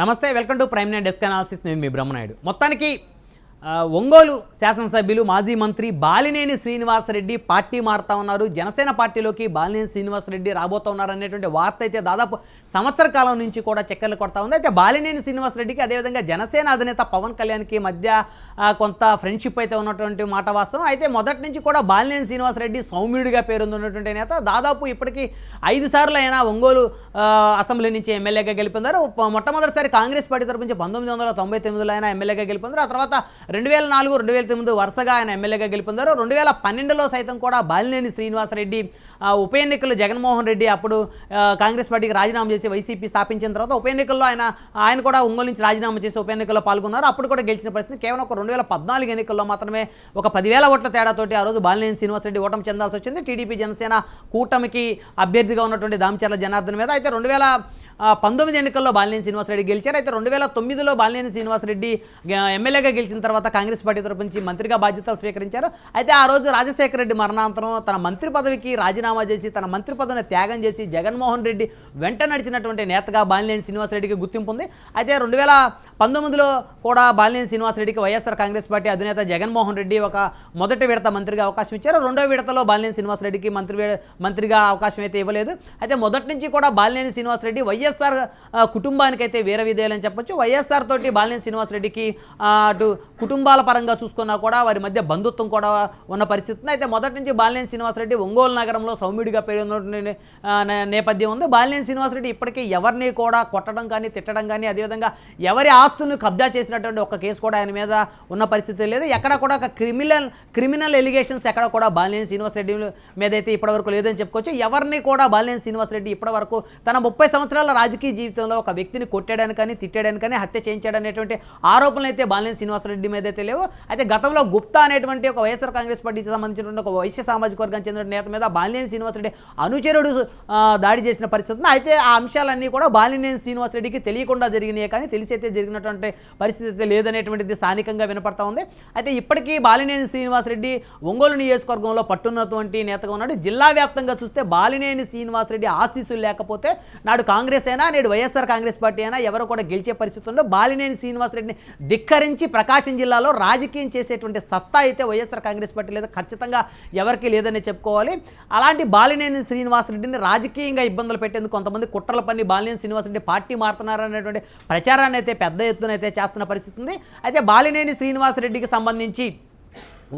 నమస్తే, welcome to prime nine desk analysis. నేను మీ బ్రహ్మనాయుడు. మొత్తానికి ఒంగోలు శాసనసభ్యులు మాజీ మంత్రి బాలినేని శ్రీనివాసరెడ్డి పార్టీ మారుతా ఉన్నారు. జనసేన పార్టీలోకి బాలినేని శ్రీనివాసరెడ్డి రాబోతా ఉన్నారు అనేటువంటి వార్త అయితే దాదాపు సంవత్సర కాలం నుంచి కూడా చక్కర్లు కొడతా ఉంది. అయితే బాలినేని శ్రీనివాసరెడ్డికి అదేవిధంగా జనసేన అధినేత పవన్ కళ్యాణ్కి మధ్య కొంత ఫ్రెండ్షిప్ అయితే ఉన్నటువంటి మాట వాస్తవం. అయితే మొదటి నుంచి కూడా బాలినేని శ్రీనివాసరెడ్డి సౌమ్యుడిగా పేరొందినటువంటి నేత. దాదాపు ఇప్పటికీ 5 సార్లు అయినా ఒంగోలు అసెంబ్లీ నుంచి ఎమ్మెల్యేగా గెలిపొందారు. మొట్టమొదటిసారి కాంగ్రెస్ పార్టీ తరపు నుంచి 1999లో ఆయన ఎమ్మెల్యేగా గెలిపొందారు. ఆ తర్వాత 2004, 2009 వరుసగా ఆయన ఎమ్మెల్యేగా గెలుపొందారు. 2012లో సైతం కూడా బాలినేని శ్రీనివాసరెడ్డి ఉప ఎన్నికల్లో జగన్మోహన్ రెడ్డి అప్పుడు కాంగ్రెస్ పార్టీకి రాజీనామా చేసి వైసీపీ స్థాపించిన తర్వాత ఉప ఎన్నికల్లో ఆయన కూడా ఒంగోలు నుంచి రాజీనామా చేసి ఉప ఎన్నికల్లో పాల్గొన్నారు. అప్పుడు కూడా గెలిచిన పరిస్థితి. కేవలం ఒక 2014 ఎన్నికల్లో మాత్రమే ఒక 10,000 ఓట్ల తేడాతోటి ఆ రోజు బాలినేని శ్రీనివాసరెడ్డి ఓటమి చెందాల్సి వచ్చింది టీడీపీ జనసేన కూటమికి అభ్యర్థిగా ఉన్నటువంటి దామచర్ల జనార్దన్ మీద. అయితే 2019 ఎన్నికల్లో బాలినేని శ్రీనివాసరెడ్డి గెలిచారు. అయితే 2009లో బాలినేని శ్రీనివాసరెడ్డి ఎమ్మెల్యేగా గెలిచిన తర్వాత కాంగ్రెస్ పార్టీ తరపు నుంచి మంత్రిగా బాధ్యతలు స్వీకరించారు. అయితే ఆ రోజు రాజశేఖర రెడ్డి మరణాంతరం తన మంత్రి పదవికి రాజీనామా చేసి తన మంత్రి పదవిని త్యాగం చేసి జగన్మోహన్ రెడ్డి వెంట నడిచినటువంటి నేతగా బాలినేని శ్రీనివాసరెడ్డికి గుర్తింపు ఉంది. అయితే 2019లో కూడా బాలినేని శ్రీనివాసరెడ్డికి వైఎస్ఆర్ కాంగ్రెస్ పార్టీ అధినేత జగన్మోహన్ రెడ్డి ఒక మొదటి విడత మంత్రిగా అవకాశం ఇచ్చారు. రెండో విడతలో బాలినేని శ్రీనివాసరెడ్డికి మంత్రిగా అవకాశం అయితే ఇవ్వలేదు. అయితే మొదటి నుంచి కూడా బాలినేని శ్రీనివాసరెడ్డి వైఎస్ఆర్ కుటుంబానికైతే వీర విధేయాలని చెప్పొచ్చు. వైఎస్ఆర్ తోటి బాలినేని శ్రీనివాసరెడ్డికి అటు కుటుంబాల పరంగా చూసుకున్నా కూడా వారి మధ్య బంధుత్వం కూడా ఉన్న పరిస్థితి. అయితే మొదటి నుంచి బాలినేని శ్రీనివాసరెడ్డి ఒంగోలు నగరంలో సౌమ్యుడిగా పేరున్నటువంటి నేపథ్యం ఉంది. బాలినేని శ్రీనివాసరెడ్డి ఇప్పటికీ ఎవరిని కూడా కొట్టడం కానీ తిట్టడం కానీ అదేవిధంగా ఎవరి ఆస్తులను కబ్జా చేసినటువంటి ఒక కేసు కూడా ఆయన మీద ఉన్న పరిస్థితి లేదు. ఎక్కడ కూడా ఒక క్రిమినల్ ఎలిగేషన్స్ ఎక్కడ కూడా బాలినేని శ్రీనివాసరెడ్డి మీద అయితే ఇప్పటివరకు లేదని చెప్పుకోవచ్చు. ఎవరిని కూడా బాలినేని శ్రీనివాసరెడ్డి ఇప్పటివరకు తన 30 సంవత్సరాల రాజకీయ జీవితంలో ఒక వ్యక్తిని కొట్టాడని కానీ తిట్టాడని కానీ హత్య చేయించాడనేటువంటి ఆరోపణలు అయితే బాలినేని శ్రీనివాసరెడ్డి మీద అయితే లేవు. అయితే గతంలో గుప్తా అనేటువంటి ఒక వైఎస్ఆర్ కాంగ్రెస్ పార్టీకి సంబంధించినటువంటి ఒక వైశ్య సామాజిక వర్గానికి చెందిన నేత మీద బాలినేని శ్రీనివాసరెడ్డి అనుచరుడు దాడి చేసిన పరిస్థితి ఉంది. అయితే ఆ అంశాలన్నీ కూడా బాలినేని శ్రీనివాసరెడ్డికి తెలియకుండా జరిగినాయి కానీ తెలిసి అయితే జరిగినటువంటి పరిస్థితి అయితే లేదనేటువంటిది స్థానికంగా వినపడతా ఉంది. అయితే ఇప్పటికీ బాలినేని శ్రీనివాసరెడ్డి ఒంగోలు నియోజకవర్గంలో పట్టున్నటువంటి నేతగా ఉన్నాడు. జిల్లా వ్యాప్తంగా చూస్తే బాలినేని శ్రీనివాసరెడ్డి ఆశీస్సులు లేకపోతే నాడు కాంగ్రెస్ అయినా నేడు వైఎస్ఆర్ కాంగ్రెస్ పార్టీ అయినా ఎవరు కూడా గెలిచే పరిస్థితి ఉండదు. బాలినేని శ్రీనివాసరెడ్డిని ధిక్కరించి ప్రకాశం జిల్లాలో రాజకీయం చేసేటువంటి సత్తా అయితే వైఎస్ఆర్ కాంగ్రెస్ పార్టీ లేదా ఖచ్చితంగా ఎవరికి లేదని చెప్పుకోవాలి. అలాంటి బాలినేని శ్రీనివాసరెడ్డిని రాజకీయంగా ఇబ్బందులు పెట్టేందుకు కొంతమంది కుట్రల పని బాలినేని శ్రీనివాసరెడ్డి పార్టీ మారుతున్నారనేటువంటి ప్రచారాన్ని అయితే పెద్ద ఎత్తున అయితే చేస్తున్న పరిస్థితి ఉంది. అయితే బాలినేని శ్రీనివాసరెడ్డికి సంబంధించి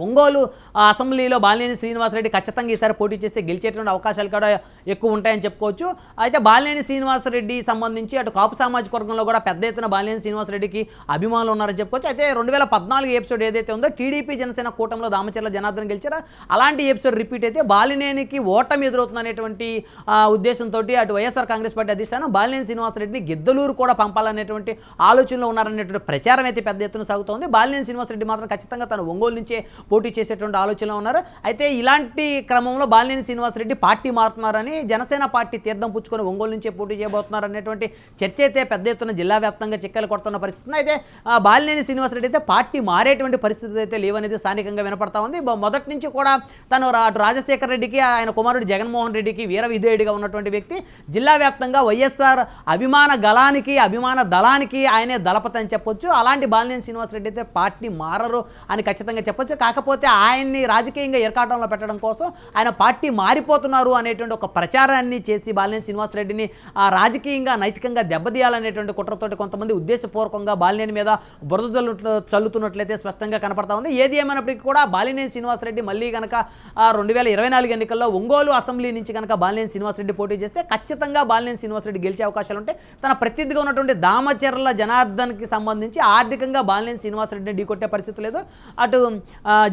ఒంగోలు అసెంబ్లీలో బాలినేని శ్రీనివాసరెడ్డి ఖచ్చితంగా ఈసారి పోటీ చేస్తే గెలిచేటువంటి అవకాశాలు కూడా ఎక్కువ ఉంటాయని చెప్పుకోవచ్చు. అయితే బాలినేని శ్రీనివాసరెడ్డి సంబంధించి అటు కాపు సామాజిక వర్గంలో కూడా పెద్ద ఎత్తున బాలినేని శ్రీనివాసరెడ్డికి అభిమానులు ఉన్నారని చెప్పుకోవచ్చు. అయితే 2014 ఎపిసోడ్ ఏదైతే ఉందో టీడీపీ జనసేన కూటమిలో దామచర్ల జనార్దన్ గెలిచారో అలాంటి ఎపిసోడ్ రిపీట్ అయితే బాలినేనికి ఓటమి ఎదురవుతుందనేటువంటి ఉద్దేశంతో అటు వైఎస్ఆర్ కాంగ్రెస్ పార్టీ అధిష్టానం బాలినేని శ్రీనివాసరెడ్డిని గిద్దలూరు కూడా పంపాలనేటువంటి ఆలోచనలో ఉన్నారనేటువంటి ప్రచారం అయితే పెద్ద ఎత్తున సాగుతోంది. బాలినేని శ్రీనివాసరెడ్డి మాత్రం ఖచ్చితంగా తను ఒంగోలు నుంచే పోటీ చేసేటువంటి ఆలోచనలో ఉన్నారు. అయితే ఇలాంటి క్రమంలో బాలినేని శ్రీనివాసరెడ్డి పార్టీ మారుతున్నారని జనసేన పార్టీ తీర్థం పుచ్చుకొని ఒంగోలు నుంచే పోటీ చేయబోతున్నారు అనేటువంటి చర్చ అయితే పెద్ద ఎత్తున జిల్లా వ్యాప్తంగా చిక్కలు కొడుతున్న పరిస్థితి. అయితే బాలినేని శ్రీనివాసరెడ్డి అయితే పార్టీ మారేటువంటి పరిస్థితి అయితే లేవనేది స్థానికంగా వినపడతా ఉంది. మొదటి నుంచి కూడా తను అటు రాజశేఖర రెడ్డికి ఆయన కుమారుడు జగన్మోహన్ రెడ్డికి వీర విధేయుడిగా ఉన్నటువంటి వ్యక్తి. జిల్లా వ్యాప్తంగా వైఎస్ఆర్ అభిమాన గలానికి అభిమాన దళానికి ఆయనే దళపతి అని చెప్పొచ్చు. అలాంటి బాలినేని శ్రీనివాసరెడ్డి అయితే పార్టీ మారరు అని ఖచ్చితంగా చెప్పొచ్చు. కాకపోతే ఆయన్ని రాజకీయంగా ఎరకాటంలో పెట్టడం కోసం ఆయన పార్టీ మారిపోతున్నారు అనేటువంటి ఒక ప్రచారాన్ని చేసి బాలినేని శ్రీనివాసరెడ్డిని రాజకీయంగా నైతికంగా దెబ్బతీయాలనేటువంటి కుట్రతోటి కొంతమంది ఉద్దేశపూర్వకంగా బాలినేని మీద బురద చల్లుతున్నట్లయితే స్పష్టంగా కనపడతా ఉంది. ఏది ఏమైనప్పటికీ కూడా బాలినేని శ్రీనివాసరెడ్డి మళ్ళీ కనుక 2024 ఎన్నికల్లో ఒంగోలు అసెంబ్లీ నుంచి కనుక బాలినేని శ్రీనివాసరెడ్డి పోటీ చేస్తే ఖచ్చితంగా బాలినేని శ్రీనివాసరెడ్డి గెలిచే అవకాశాలు ఉంటాయి. తన ప్రత్యర్థిగా ఉన్నటువంటి దామచర్ల జనార్దన్కి సంబంధించి ఆర్థికంగా బాలినేని శ్రీనివాసరెడ్డిని ఢీకొట్టే పరిస్థితి లేదు. అటు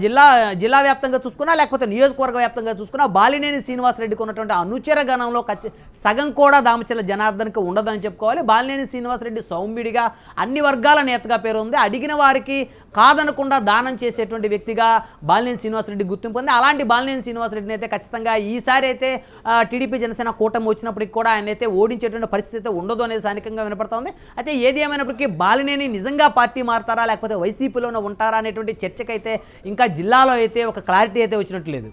జిల్లా వ్యాప్తంగా చూసుకున్నా లేకపోతే నియోజకవర్గ వ్యాప్తంగా చూసుకున్నా బాలినేని శ్రీనివాసరెడ్డికి ఉన్నటువంటి అనుచర గణంలో సగం కూడా దామచర్ల జనార్దన్కి ఉండదని చెప్పుకోవాలి. బాలినేని శ్రీనివాసరెడ్డి సౌమ్యుడిగా అన్ని వర్గాల నేతగా పేరు ఉంది. అడిగిన వారికి కాదనకుండా దానం చేసేటువంటి వ్యక్తిగా బాలినేని శ్రీనివాసరెడ్డి గుర్తింపు ఉంది. అలాంటి బాలినేని శ్రీనివాసరెడ్డిని అయితే ఖచ్చితంగా ఈసారి అయితే టీడీపీ జనసేన కూటమి వచ్చినప్పటికి కూడా ఆయన అయితే ఓడించేటువంటి పరిస్థితి అయితే ఉండదు అనేది స్థానికంగా వినపడుతోంది. అయితే ఏది ఏమైనప్పటికీ బాలినేని నిజంగా పార్టీ మారుతారా లేకపోతే వైసీపీలోనే ఉంటారా అనేటువంటి చర్చకైతే ఇంకా జిల్లాలో అయితే ఒక క్లారిటీ అయితే వచ్చినట్లేదు.